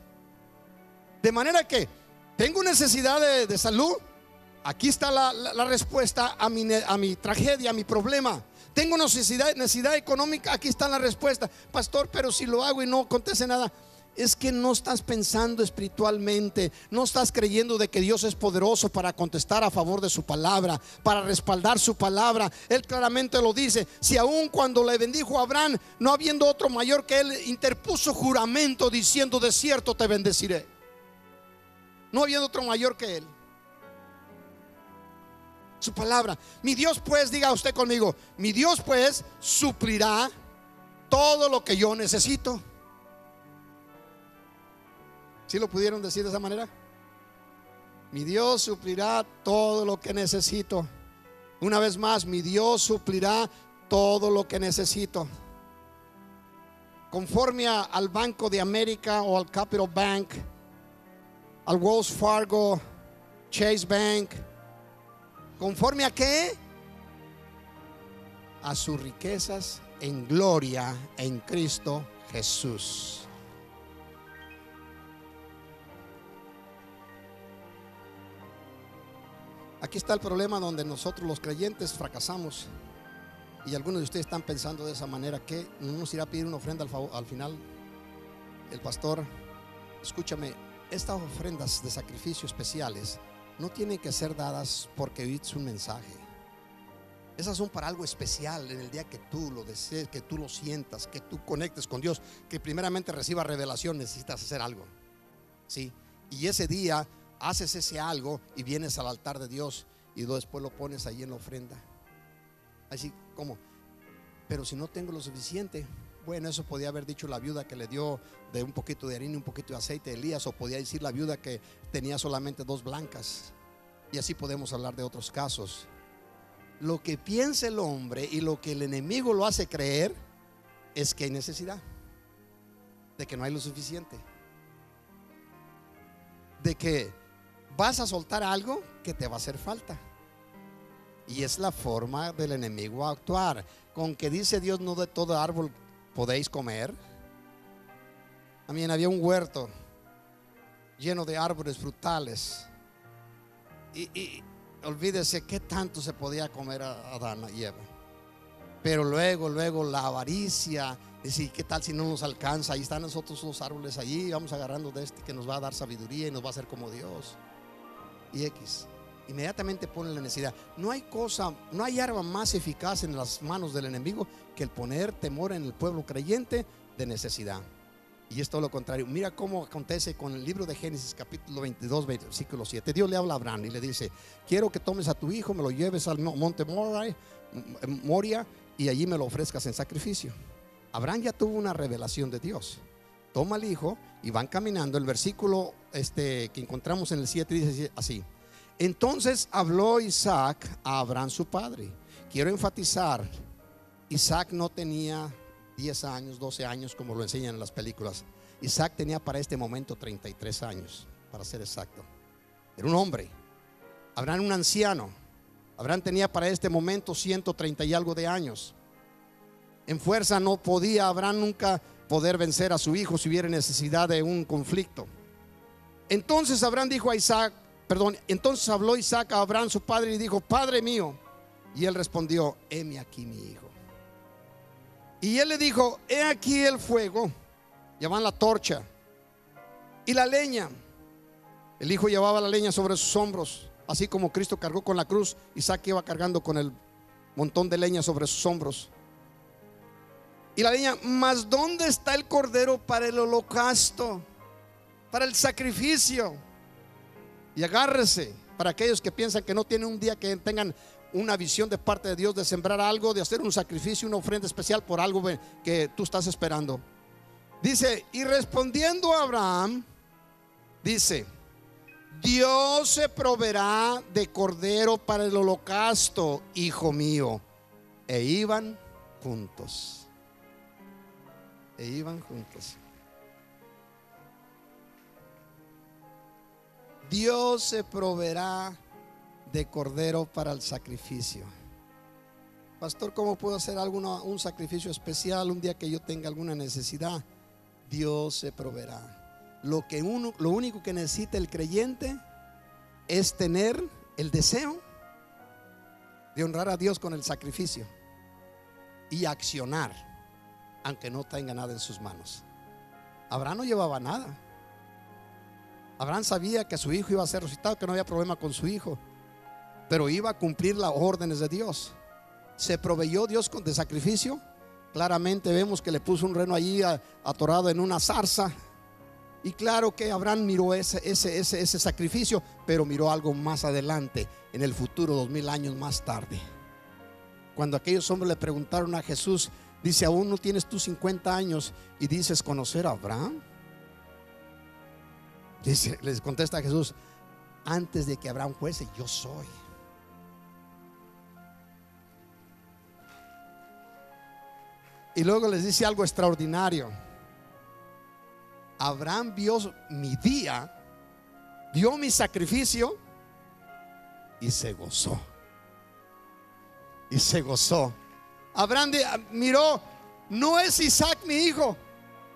Speaker 3: De manera que tengo necesidad de salud. Aquí está la respuesta a mi tragedia, a mi problema. Tengo necesidad económica. Aquí está la respuesta. Pastor, pero si lo hago y no acontece nada, es que no estás pensando espiritualmente. No estás creyendo de que Dios es poderoso para contestar a favor de su palabra, para respaldar su palabra. Él claramente lo dice. Si aún cuando le bendijo a Abraham, no habiendo otro mayor que él, interpuso juramento diciendo: de cierto te bendeciré. No habiendo otro mayor que él. Su palabra. Mi Dios pues, diga usted conmigo, mi Dios pues suplirá todo lo que yo necesito. ¿Sí lo pudieron decir de esa manera? Mi Dios suplirá todo lo que necesito. Una vez más, mi Dios suplirá todo lo que necesito. Conforme al Banco de América o al Capital Bank, al Wells Fargo, Chase Bank, ¿conforme a qué? A sus riquezas en gloria en Cristo Jesús. Aquí está el problema donde nosotros los creyentes fracasamos. Y algunos de ustedes están pensando de esa manera: que no nos irá a pedir una ofrenda al final el pastor. Escúchame, estas ofrendas de sacrificio especiales no tienen que ser dadas porque oíste un mensaje. Esas son para algo especial, en el día que tú lo desees, que tú lo sientas, que tú conectes con Dios, que primeramente recibas revelación. Necesitas hacer algo, ¿sí? Y ese día haces ese algo y vienes al altar de Dios y después lo pones ahí en la ofrenda. Así como, pero si no tengo lo suficiente, bueno, eso podía haber dicho la viuda que le dio de un poquito de harina y un poquito de aceite a Elías, o podía decir la viuda que tenía solamente 2 blancas. Y así podemos hablar de otros casos. Lo que piensa el hombre y lo que el enemigo lo hace creer es que hay necesidad, de que no hay lo suficiente, de que vas a soltar algo que te va a hacer falta. Y es la forma del enemigo a actuar. Con que dice Dios: no de todo árbol podéis comer. También había un huerto lleno de árboles frutales, y olvídese qué tanto se podía comer a Adán y Eva. Pero luego la avaricia, decir: ¿qué tal si no nos alcanza? Ahí están nosotros los árboles allí, vamos agarrando de este que nos va a dar sabiduría y nos va a hacer como Dios. Y X, inmediatamente pone la necesidad. No hay arma más eficaz en las manos del enemigo que el poner temor en el pueblo creyente de necesidad. Y es todo lo contrario. Mira cómo acontece con el libro de Génesis capítulo 22 versículo 7. Dios le habla a Abraham y le dice: quiero que tomes a tu hijo, me lo lleves al monte Moria, y allí me lo ofrezcas en sacrificio. Abraham ya tuvo una revelación de Dios. Toma al hijo y van caminando. El versículo que encontramos en el 7 dice así: entonces habló Isaac a Abraham su padre. Quiero enfatizar, Isaac no tenía 10 años, 12 años como lo enseñan en las películas. Isaac tenía para este momento 33 años, para ser exacto. Era un hombre. Abraham un anciano. Abraham tenía para este momento 130 y algo de años. En fuerza no podía Abraham nunca poder vencer a su hijo si hubiera necesidad de un conflicto. Entonces Abraham dijo a Isaac, entonces habló Isaac a Abraham su padre y dijo: Padre mío. Y él respondió: heme aquí mi hijo. Y él le dijo: he aquí el fuego. Llevaban la torcha y la leña. El hijo llevaba la leña sobre sus hombros, así como Cristo cargó con la cruz. Isaac iba cargando con el montón de leña sobre sus hombros. Y la leña: mas ¿dónde está el cordero para el holocausto, para el sacrificio? Y agárrese, para aquellos que piensan que no tienen un día, que tengan una visión de parte de Dios de sembrar algo, de hacer un sacrificio, una ofrenda especial por algo que tú estás esperando. Dice: y respondiendo a Abraham, dice: Dios se proveerá de cordero para el holocausto, hijo mío. E iban juntos. E iban juntos. Dios se proveerá de cordero para el sacrificio. Pastor, ¿cómo puedo hacer un sacrificio especial un día que yo tenga alguna necesidad? Dios se proveerá. Lo único que necesita el creyente es tener el deseo de honrar a Dios con el sacrificio y accionar, aunque no tenga nada en sus manos. Abraham no llevaba nada. Abraham sabía que su hijo iba a ser resucitado, que no había problema con su hijo, pero iba a cumplir las órdenes de Dios. Se proveyó Dios de sacrificio. Claramente vemos que le puso un reno allí atorado en una zarza. Y claro que Abraham miró ese sacrificio, pero miró algo más adelante, en el futuro, 2000 años más tarde. Cuando aquellos hombres le preguntaron a Jesús, dice: ¿aún no tienes tú 50 años y dices conocer a Abraham? Dice, les contesta Jesús: antes de que Abraham fuese, yo soy. Y luego les dice algo extraordinario: Abraham vio mi día, vio mi sacrificio y se gozó. Y se gozó. Abraham miró: no es Isaac mi hijo,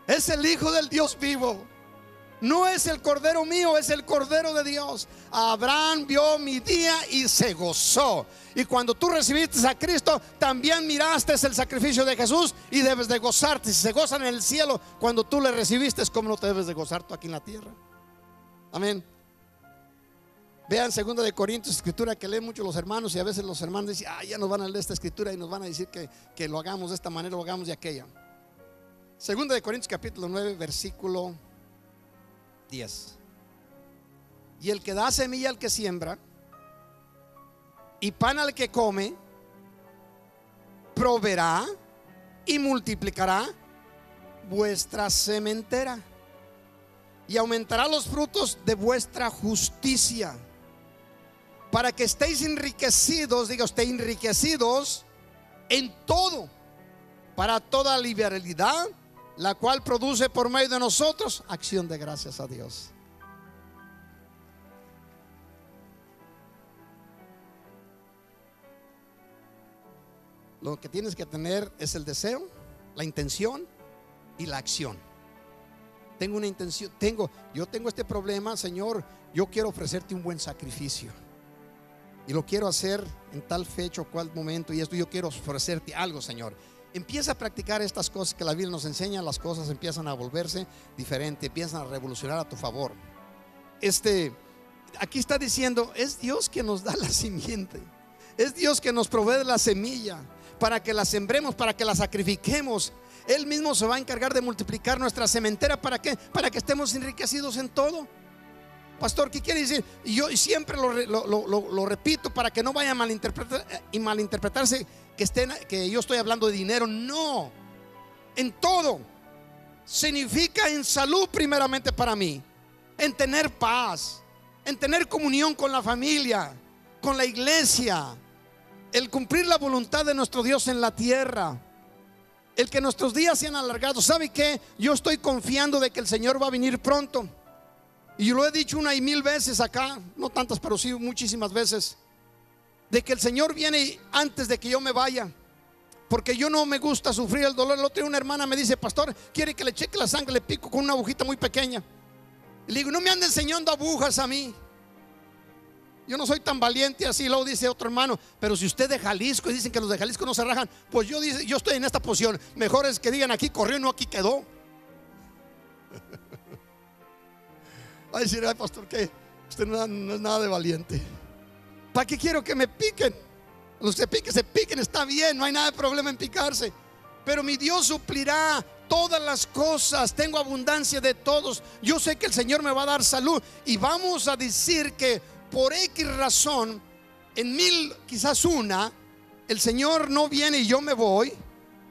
Speaker 3: es el hijo del Dios vivo. No es el cordero mío, es el cordero de Dios. Abraham vio mi día y se gozó. Y cuando tú recibiste a Cristo, también miraste el sacrificio de Jesús y debes de gozarte. Si se gozan en el cielo cuando tú le recibiste, ¿cómo no te debes de gozar tú aquí en la tierra? Amén. Vean 2 de Corintios, escritura que leen mucho los hermanos, y a veces los hermanos dicen: ya nos van a leer esta escritura y nos van a decir que lo hagamos de esta manera, lo hagamos de aquella. 2 de Corintios capítulo 9 versículo 10. Y el que da semilla al que siembra y pan al que come, proveerá y multiplicará vuestra sementera y aumentará los frutos de vuestra justicia, para que estéis enriquecidos, diga usted, enriquecidos en todo, para toda liberalidad, la cual produce por medio de nosotros acción de gracias a Dios. Lo que tienes que tener es el deseo, la intención y la acción. Tengo una intención, yo tengo este problema, Señor, yo quiero ofrecerte un buen sacrificio y lo quiero hacer en tal fecha o cual momento, y esto, yo quiero ofrecerte algo, Señor. Empieza a practicar estas cosas que la Biblia nos enseña. Las cosas empiezan a volverse diferentes, empiezan a revolucionar a tu favor. Aquí está diciendo: es Dios que nos da la simiente, es Dios que nos provee la semilla para que la sembremos, para que la sacrifiquemos. Él mismo se va a encargar de multiplicar nuestra sementera. ¿Para qué? Para que estemos enriquecidos en todo. Pastor, ¿qué quiere decir? Y yo siempre lo repito para que no vaya a malinterpretarse que yo estoy hablando de dinero. No, en todo. Significa en salud primeramente para mí, en tener paz, en tener comunión con la familia, con la iglesia, el cumplir la voluntad de nuestro Dios en la tierra, el que nuestros días sean alargados. ¿Sabe qué? Yo estoy confiando de que el Señor va a venir pronto. Y yo lo he dicho 1 y 1000 veces acá, no tantas, pero sí muchísimas veces, de que el Señor viene antes de que yo me vaya, porque yo no me gusta sufrir el dolor. El otro día una hermana me dice: pastor, quiere que le cheque la sangre, le pico con una agujita muy pequeña. Y le digo: no me ande enseñando agujas a mí, yo no soy tan valiente así. Luego dice otro hermano: pero si usted de Jalisco, y dicen que los de Jalisco no se rajan, pues yo estoy en esta posición. Mejor es que digan: aquí corrió, no aquí quedó. Ay, decir: ay, pastor, que usted no es nada de valiente. ¿Para qué quiero que me piquen? Los que se piquen, está bien, no hay nada de problema en picarse. Pero mi Dios suplirá todas las cosas. Tengo abundancia de todos. Yo sé que el Señor me va a dar salud. Y vamos a decir que por X razón, en 1000 quizás una, el Señor no viene y yo me voy.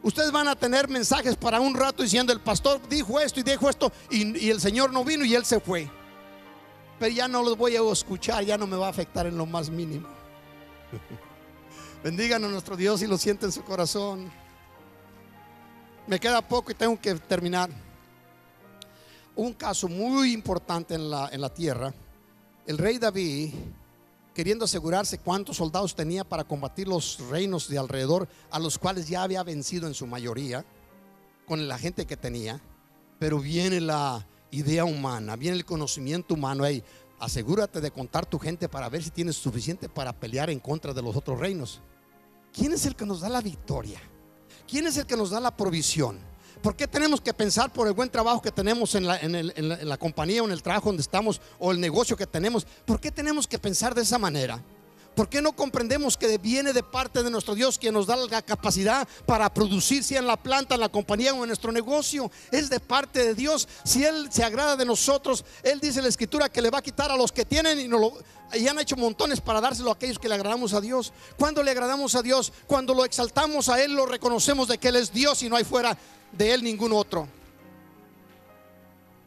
Speaker 3: Ustedes van a tener mensajes para un rato diciendo: el pastor dijo esto y dijo esto, y el Señor no vino y él se fue. Pero ya no los voy a escuchar, ya no me va a afectar en lo más mínimo. Bendigan a nuestro Dios y lo sienten en su corazón. Me queda poco y tengo que terminar. Un caso muy importante en la tierra. El rey David, queriendo asegurarse cuántos soldados tenía para combatir los reinos de alrededor, a los cuales ya había vencido en su mayoría con la gente que tenía. Pero viene la idea humana, viene el conocimiento humano. Hey, asegúrate de contar tu gente para ver si tienes suficiente para pelear en contra de los otros reinos. ¿Quién es el que nos da la victoria? ¿Quién es el que nos da la provisión? ¿Por qué tenemos que pensar por el buen trabajo que tenemos en la compañía o en el trabajo donde estamos o el negocio que tenemos? ¿Por qué tenemos que pensar de esa manera? ¿Por qué no comprendemos que viene de parte de nuestro Dios, quien nos da la capacidad para producir, sea en la planta, en la compañía o en nuestro negocio? Es de parte de Dios. Si Él se agrada de nosotros, Él dice en la Escritura que le va a quitar a los que tienen y han hecho montones para dárselo a aquellos que le agradamos a Dios. ¿Cuándo le agradamos a Dios? Cuando lo exaltamos a Él, lo reconocemos de que Él es Dios y no hay fuera de Él ningún otro.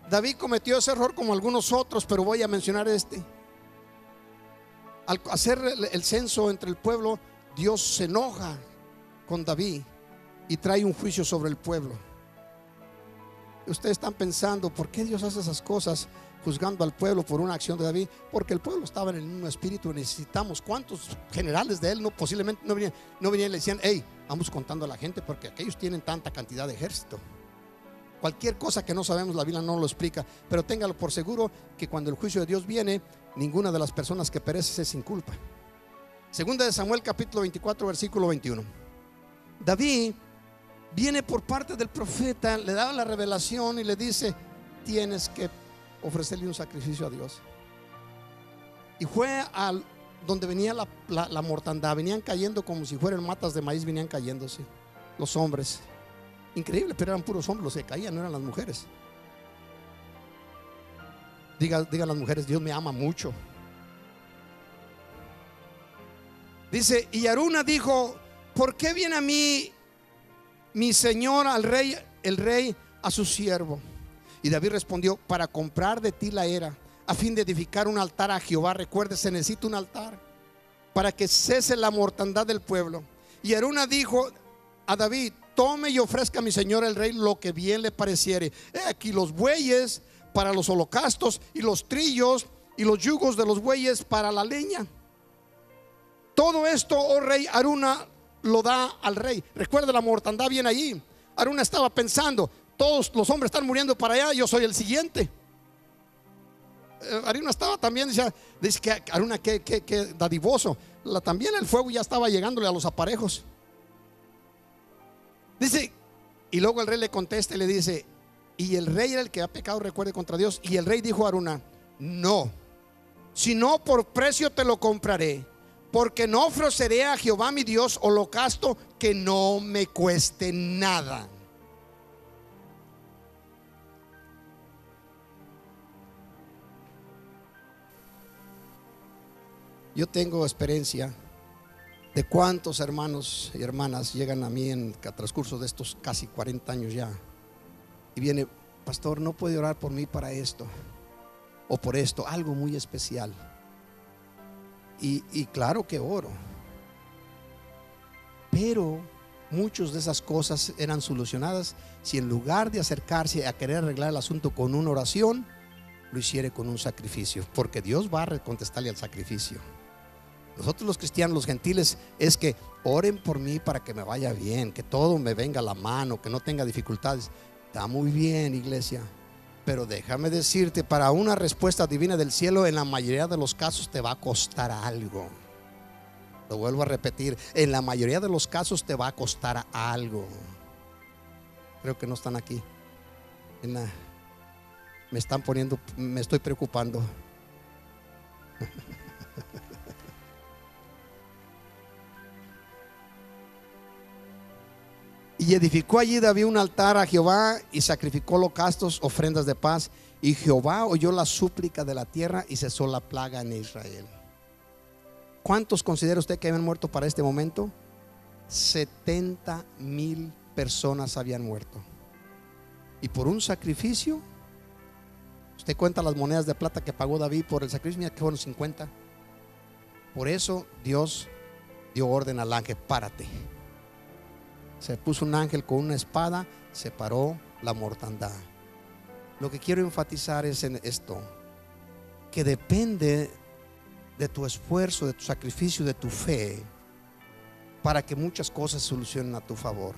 Speaker 3: David cometió ese error como algunos otros, pero voy a mencionar este. Al hacer el censo entre el pueblo, Dios se enoja con David y trae un juicio sobre el pueblo. Ustedes están pensando: ¿por qué Dios hace esas cosas juzgando al pueblo por una acción de David? Porque el pueblo estaba en el mismo espíritu. Necesitamos. ¿Cuántos generales de él posiblemente no venían y le decían: hey, vamos contando a la gente porque aquellos tienen tanta cantidad de ejército? Cualquier cosa que no sabemos, la Biblia no lo explica. Pero téngalo por seguro que cuando el juicio de Dios viene, ninguna de las personas que perece es sin culpa. Segunda de Samuel capítulo 24 versículo 21. David viene por parte del profeta, le da la revelación y le dice: tienes que ofrecerle un sacrificio a Dios. Y fue al donde venía la mortandad. Venían cayendo como si fueran matas de maíz, venían cayéndose los hombres. Increíble, pero eran puros hombres los que caían, no eran las mujeres. Digan las mujeres: Dios me ama mucho. Dice: y Arauna dijo: ¿por qué viene a mí mi señor el rey a su siervo? Y David respondió: para comprar de ti la era, a fin de edificar un altar a Jehová. Recuerde, se necesita un altar para que cese la mortandad del pueblo. Y Arauna dijo a David: tome y ofrezca a mi señor el rey lo que bien le pareciere. He aquí los bueyes para los holocaustos, y los trillos y los yugos de los bueyes para la leña. Todo esto, oh rey, Arauna lo da al rey. Recuerda, la mortandad viene allí. Arauna estaba pensando: todos los hombres están muriendo para allá, yo soy el siguiente. Arauna estaba también, dice que Arauna que dadivoso. También el fuego ya estaba llegándole a los aparejos. Dice, y luego el rey le contesta y le dice: y el rey era el que ha pecado, recuerde, contra Dios. Y el rey dijo a Arauna: no, si no, por precio te lo compraré, porque no ofreceré a Jehová mi Dios holocausto que no me cueste nada. Yo tengo experiencia de cuántos hermanos y hermanas llegan a mí en el transcurso de estos casi 40 años ya y viene: pastor, no puede orar por mí para esto o por esto, algo muy especial. Y claro que oro, pero muchas de esas cosas eran solucionadas si en lugar de acercarse a querer arreglar el asunto con una oración, lo hiciera con un sacrificio, porque Dios va a contestarle al sacrificio. Nosotros los cristianos, los gentiles, es que oren por mí para que me vaya bien, que todo me venga a la mano, que no tenga dificultades. Está muy bien, iglesia, pero déjame decirte, para una respuesta divina del cielo, en la mayoría de los casos te va a costar algo. Lo vuelvo a repetir, en la mayoría de los casos te va a costar algo. Creo que no están aquí. Me están poniendo, me estoy preocupando. Y edificó allí David un altar a Jehová y sacrificó holocaustos, ofrendas de paz. Y Jehová oyó la súplica de la tierra y cesó la plaga en Israel. ¿Cuántos considera usted que habían muerto para este momento? 70,000 personas habían muerto. Y por un sacrificio, usted cuenta las monedas de plata que pagó David por el sacrificio, mira que fueron 50. Por eso Dios dio orden al ángel: párate. Se puso un ángel con una espada, separó la mortandad. Lo que quiero enfatizar es en esto, que depende de tu esfuerzo, de tu sacrificio, de tu fe, para que muchas cosas se solucionen a tu favor.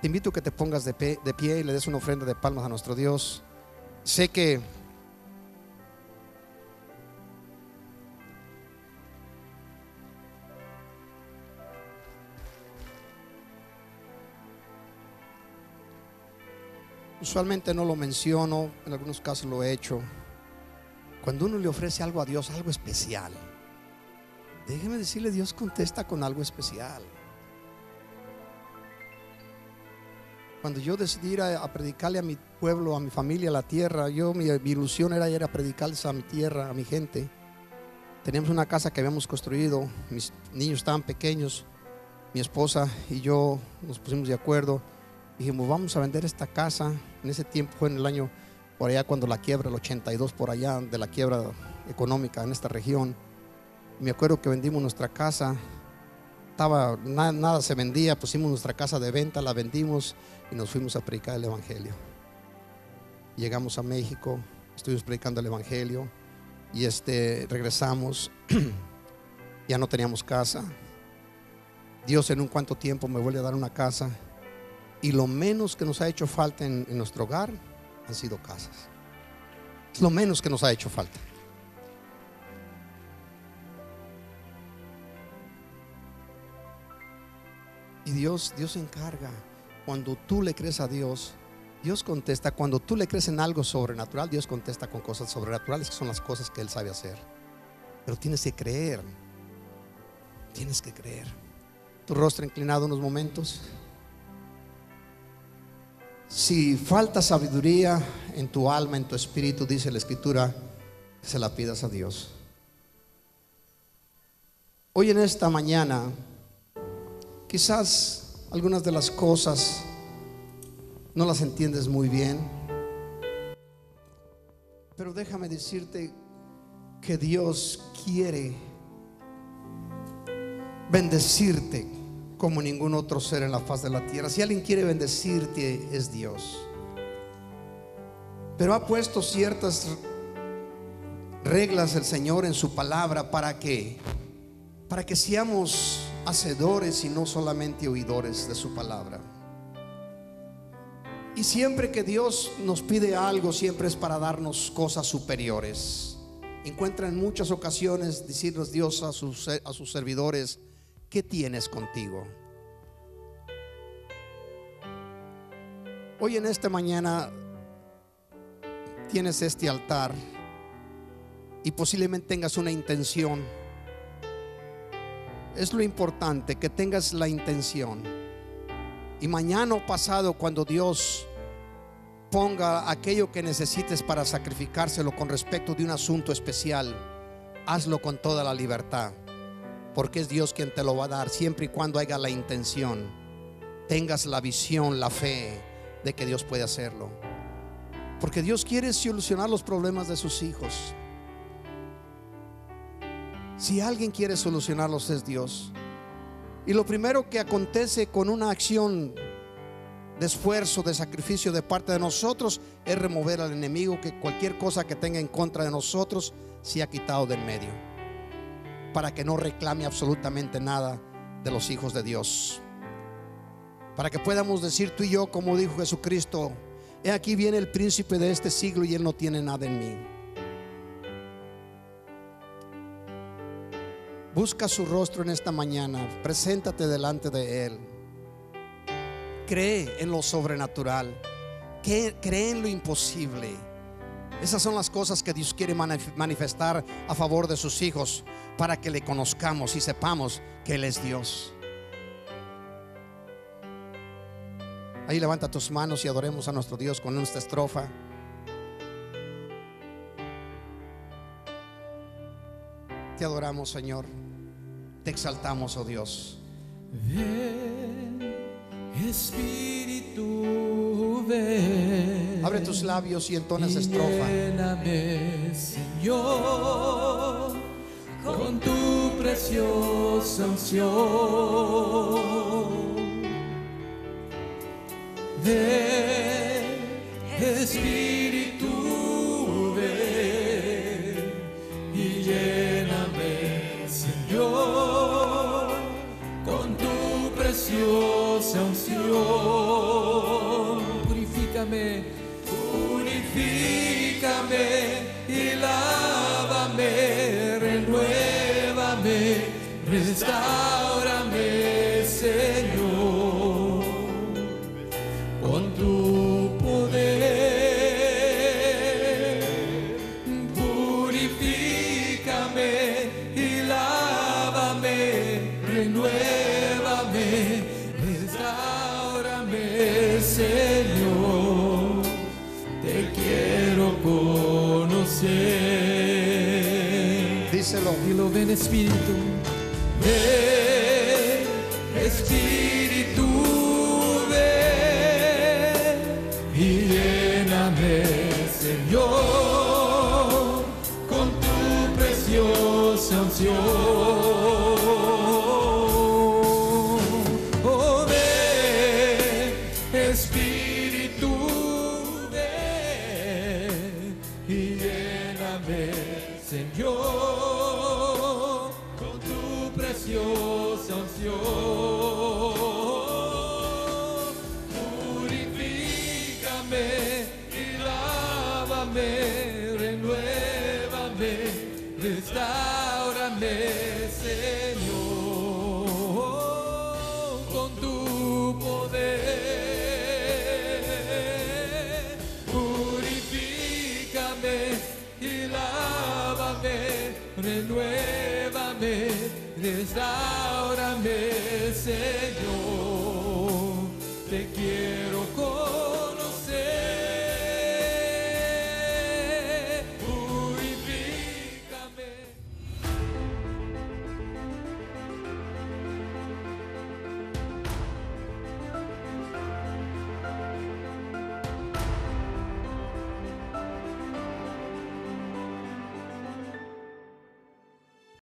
Speaker 3: Te invito a que te pongas de pie y le des una ofrenda de palmas a nuestro Dios. Sé que usualmente no lo menciono, en algunos casos lo he hecho. Cuando uno le ofrece algo a Dios, algo especial, déjeme decirle, Dios contesta con algo especial. Cuando yo decidí ir a predicarle a mi pueblo, a mi familia, a la tierra, mi ilusión era ir a predicarles a mi tierra, a mi gente. Teníamos una casa que habíamos construido, mis niños estaban pequeños, mi esposa y yo nos pusimos de acuerdo. Dijimos: vamos a vender esta casa. En ese tiempo fue en el año por allá cuando la quiebra, el 82, por allá de la quiebra económica en esta región. Me acuerdo que vendimos nuestra casa, nada se vendía, pusimos nuestra casa de venta, la vendimos y nos fuimos a predicar el evangelio. Llegamos a México, estuvimos predicando el evangelio y regresamos. Ya no teníamos casa. Dios en un cuanto tiempo me vuelve a dar una casa. Y lo menos que nos ha hecho falta en nuestro hogar han sido casas. Es lo menos que nos ha hecho falta. Y Dios se encarga. Cuando tú le crees a Dios, Dios contesta. Cuando tú le crees en algo sobrenatural, Dios contesta con cosas sobrenaturales, que son las cosas que Él sabe hacer. Pero tienes que creer. Tienes que creer. Tu rostro inclinado unos momentos. Si falta sabiduría en tu alma, en tu espíritu, dice la Escritura, se la pidas a Dios. Hoy en esta mañana, quizás algunas de las cosas no las entiendes muy bien, pero déjame decirte que Dios quiere bendecirte como ningún otro ser en la faz de la tierra. Si alguien quiere bendecirte, es Dios. Pero ha puesto ciertas reglas el Señor en su palabra para que seamos hacedores y no solamente oidores de su palabra. Y siempre que Dios nos pide algo, siempre es para darnos cosas superiores. Encuentra en muchas ocasiones decirnos Dios a sus servidores: ¿qué tienes contigo? Hoy en esta mañana tienes este altar y posiblemente tengas una intención. Es lo importante, que tengas la intención. Y mañana o pasado, cuando Dios ponga aquello que necesites para sacrificárselo con respecto de un asunto especial, hazlo con toda la libertad, porque es Dios quien te lo va a dar, siempre y cuando haya la intención, tengas la visión, la fe de que Dios puede hacerlo. Porque Dios quiere solucionar los problemas de sus hijos. Si alguien quiere solucionarlos, es Dios. Y lo primero que acontece con una acción de esfuerzo, de sacrificio de parte de nosotros, es remover al enemigo, que cualquier cosa que tenga en contra de nosotros sea quitado del medio, para que no reclame absolutamente nada de los hijos de Dios, para que podamos decir tú y yo, como dijo Jesucristo: he aquí viene el príncipe de este siglo y él no tiene nada en mí. Busca su rostro en esta mañana, preséntate delante de él, cree en lo sobrenatural, cree en lo imposible. Esas son las cosas que Dios quiere manifestar a favor de sus hijos, para que le conozcamos y sepamos que Él es Dios. Ahí levanta tus manos y adoremos a nuestro Dios con esta estrofa. Te adoramos, Señor, te exaltamos, oh Dios.
Speaker 1: Ven, Espíritu, ven.
Speaker 3: Abre tus labios y entona esa estrofa.
Speaker 1: Lléname, Señor, con tu preciosa unción. Ven, Espíritu, ven y lléname, Señor, con tu preciosa unción. Purifícame, purifícame y lávame, renuévame, restáurame, Señor, con tu poder. Purifícame y lávame, renuévame, restáurame, Señor, te quiero conocer.
Speaker 3: Díselo.
Speaker 1: Dilo, ven Espíritu, ven Espíritu, ven y lléname, Señor, con tu preciosa unción. Oh, ven Espíritu, ven y lléname, Señor, con tu preciosa unción. Purifícame y lávame, renuévame, restáurame, Señor, con tu poder. Purifícame y lávame, renuévame, restáurame, Señor, te quiero